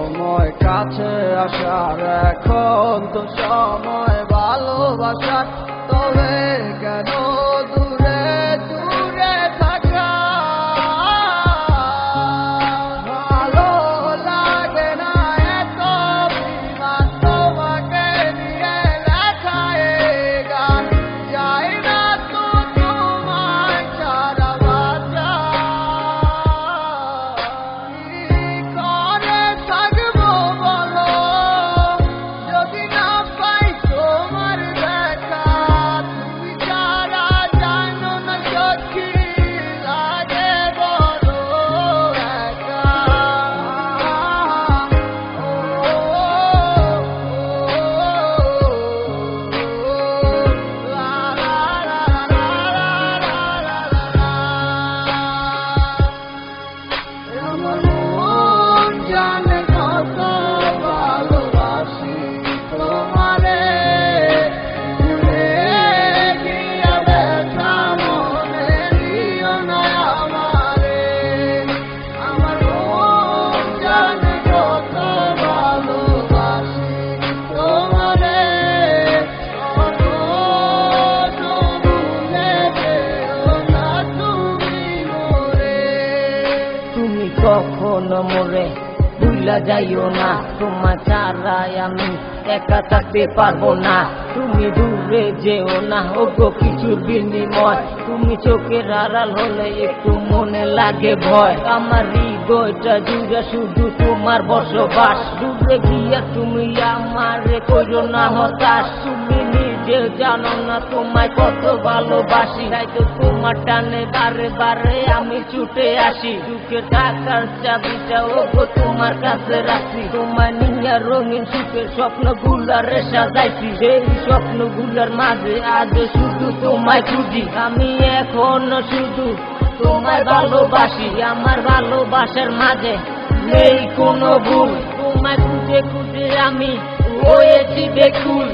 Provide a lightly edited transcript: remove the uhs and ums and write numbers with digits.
সময় কাছে আসার, এখন তো সময় ভালোবাসার, তবে কেন দূরে দূরে থাকা? ভালো লাগে না এত বিমান, তোমাকে নিয়ে লেখা এই গান, যাই না তো তোমায় ছাড়া বাঁচা। কি করে থাকবো বলো যদি না পাই তোমার দেখা? তুমি ছাড়া জানো না সখী লাগে বড় একা। আমার মন জানে কত ভালোবাসি তোমারে, ভুলে গিয়া ব্যথা মনে দিও না আমারে। আমার মন জানে কত ভালোবাসি তোমারে, কখনো ভুলে যেও না তুমি মোরে। তুমি কখনো মোরে ভুলা যাইও না, তোমার ছাড়াই আমি একা থাকতে পারবো না। তুমি দূরে যেও না ওগো কিছুর বিনিময়, তুমি চোখের আড়াল হলে একটু মনে লাগে ভয়। আমার হৃদয়টা জুড়ে শুধু তোমার বসবাস, দূরে গিয়া তুমি আমারে কইরো না হতাশ। তুমি নিজে জানো না তোমায় কত ভালোবাসি, তাই তো তোমার টানে বারে বারে আমি ছুটে আসি। সুখে থাকার চাবিটা ওগো তোমার কাছে রাখছি, তোমায় নিয়ে রঙিন সুখের স্বপ্নগুলারে সাজাইছি। সেই স্বপ্নগুলার মাঝে আজ শুধু তোমায় খুঁজি, আমি এখনো শুধু তোমায় ভালোবাসি। আমার ভালোবাসার মাঝে নেই কোনো ভুল, তোমায় খুঁজে খুঁজে আমি হয়েছি বেকুল।